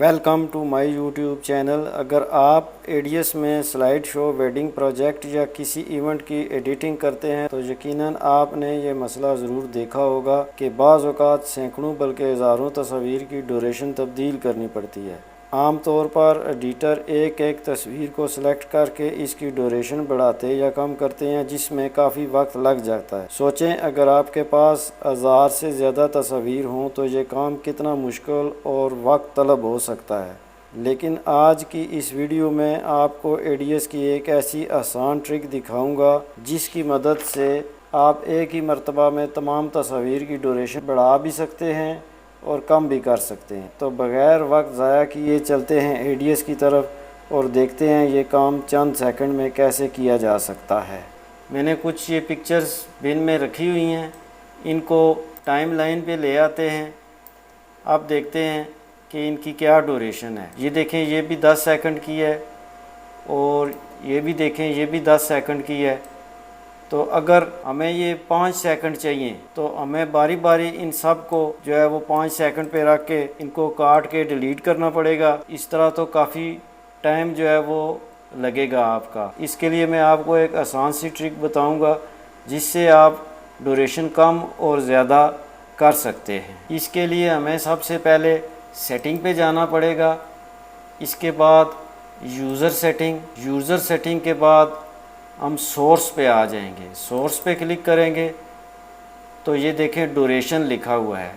Welcome to my YouTube channel. अगर आप ADS में स्लाइड शो, वेडिंग प्रोजेक्ट या किसी इवेंट की एडिटिंग करते हैं तो यकीनन आपने ये मसला ज़रूर देखा होगा कि बाज़ औक़ात सैकड़ों बल्कि हज़ारों तस्वीर की ड्यूरेशन तब्दील करनी पड़ती है। आम तौर पर एडिटर एक एक तस्वीर को सिलेक्ट करके इसकी ड्यूरेशन बढ़ाते या कम करते हैं, जिसमें काफ़ी वक्त लग जाता है। सोचें अगर आपके पास 1000 से ज़्यादा तस्वीर हों तो ये काम कितना मुश्किल और वक्त तलब हो सकता है। लेकिन आज की इस वीडियो में आपको एडीएस की एक ऐसी आसान ट्रिक दिखाऊंगा जिसकी मदद से आप एक ही मरतबा में तमाम तस्वीर की ड्यूरेशन बढ़ा भी सकते हैं और कम भी कर सकते हैं। तो बग़ैर वक्त ज़ाया किए चलते हैं एडीएस की तरफ और देखते हैं ये काम चंद सेकंड में कैसे किया जा सकता है। मैंने कुछ ये पिक्चर्स बिन में रखी हुई हैं, इनको टाइम लाइन पे ले आते हैं। अब देखते हैं कि इनकी क्या ड्यूरेशन है। ये देखें, ये भी 10 सेकंड की है और ये भी देखें, ये भी 10 सेकंड की है। तो अगर हमें ये 5 सेकंड चाहिए तो हमें बारी बारी इन सब को जो है वो 5 सेकंड पे रख के इनको काट के डिलीट करना पड़ेगा। इस तरह तो काफ़ी टाइम जो है वो लगेगा आपका। इसके लिए मैं आपको एक आसान सी ट्रिक बताऊंगा जिससे आप ड्यूरेशन कम और ज़्यादा कर सकते हैं। इसके लिए हमें सबसे पहले सेटिंग पे जाना पड़ेगा। इसके बाद यूज़र सेटिंग के बाद हम सोर्स पे आ जाएंगे। सोर्स पे क्लिक करेंगे तो ये देखें ड्यूरेशन लिखा हुआ है।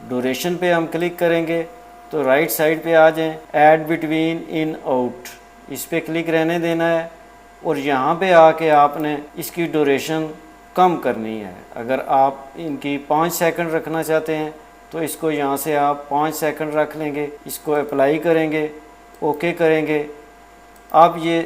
ड्यूरेशन पे हम क्लिक करेंगे तो राइट साइड पे आ जाएं, ऐड बिटवीन इन आउट, इस पे क्लिक रहने देना है और यहाँ पे आके आपने इसकी ड्यूरेशन कम करनी है। अगर आप इनकी 5 सेकंड रखना चाहते हैं तो इसको यहाँ से आप 5 सेकंड रख लेंगे। इसको अप्लाई करेंगे, ओके करेंगे। अब ये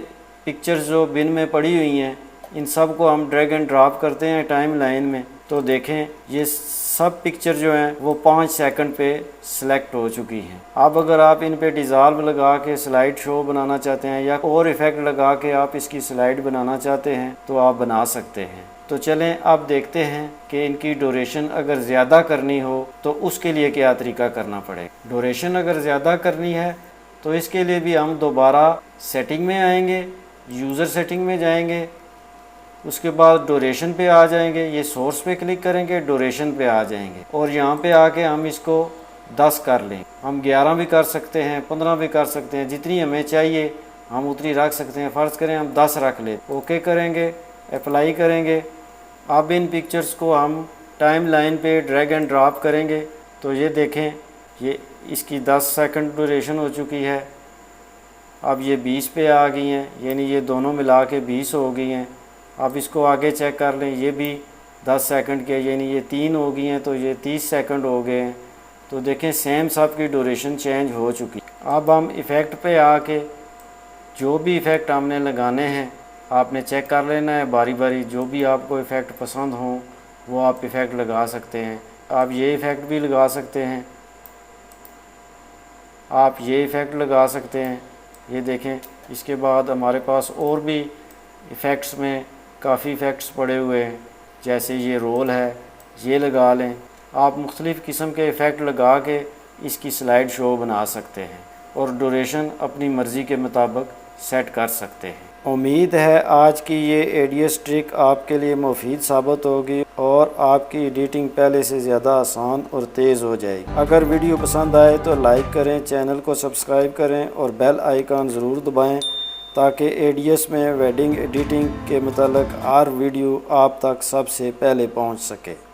पिक्चर्स जो बिन में पड़ी हुई हैं इन सब को हम ड्रैग एंड ड्रॉप करते हैं टाइम लाइन में, तो देखें ये सब पिक्चर जो हैं वो 5 सेकंड पे सिलेक्ट हो चुकी हैं। अब अगर आप इन पे डिज़ॉल्व लगा के स्लाइड शो बनाना चाहते हैं या और इफ़ेक्ट लगा के आप इसकी स्लाइड बनाना चाहते हैं तो आप बना सकते हैं। तो चलें अब देखते हैं कि इनकी ड्यूरेशन अगर ज़्यादा करनी हो तो उसके लिए क्या तरीका करना पड़ेगा। ड्यूरेशन अगर ज़्यादा करनी है तो इसके लिए भी हम दोबारा सेटिंग में आएंगे, यूज़र सेटिंग में जाएंगे, उसके बाद ड्यूरेशन पे आ जाएंगे। ये सोर्स पे क्लिक करेंगे, ड्यूरेशन पे आ जाएंगे और यहाँ पे आके हम इसको 10 कर लें। हम 11 भी कर सकते हैं, 15 भी कर सकते हैं, जितनी हमें चाहिए हम उतनी रख सकते हैं। फ़र्ज़ करें हम 10 रख लें, ओके करेंगे, अप्लाई करेंगे। अब इन पिक्चर्स को हम टाइम लाइन पे ड्रैग एंड ड्रॉप करेंगे तो ये देखें, ये इसकी 10 सेकंड ड्यूरेशन हो चुकी है। अब ये 20 पे आ गई हैं, यानी ये दोनों मिला के 20 हो गई हैं। अब इसको आगे चेक कर लें, ये भी 10 सेकंड के, यानी ये 3 हो गई हैं तो ये 30 सेकंड हो गए हैं। तो देखें सेम सब की ड्यूरेशन चेंज हो चुकी। अब हम इफ़ेक्ट पे आके जो भी इफ़ेक्ट हमने लगाने हैं आपने चेक कर लेना है बारी बारी। जो भी आपको इफ़ेक्ट पसंद हो वो आप इफ़ेक्ट लगा सकते हैं। आप ये इफ़ेक्ट भी लगा सकते हैं, आप ये इफ़ेक्ट लगा सकते हैं। ये देखें, इसके बाद हमारे पास और भी इफ़ेक्ट्स में काफ़ी इफ़ेक्ट्स पड़े हुए हैं, जैसे ये रोल है, ये लगा लें। आप मुख्तलिफ़ किस्म के इफ़ेक्ट लगा के इसकी स्लाइड शो बना सकते हैं और ड्यूरेशन अपनी मर्ज़ी के मुताबिक सेट कर सकते हैं। उम्मीद है आज की ये एडीएस ट्रिक आपके लिए मुफीद साबित होगी और आपकी एडिटिंग पहले से ज़्यादा आसान और तेज़ हो जाएगी। अगर वीडियो पसंद आए तो लाइक करें, चैनल को सब्सक्राइब करें और बेल आइकन ज़रूर दबाएं ताकि एडीएस में वेडिंग एडिटिंग के मुताल्लिक़ हर वीडियो आप तक सबसे पहले पहुंच सके।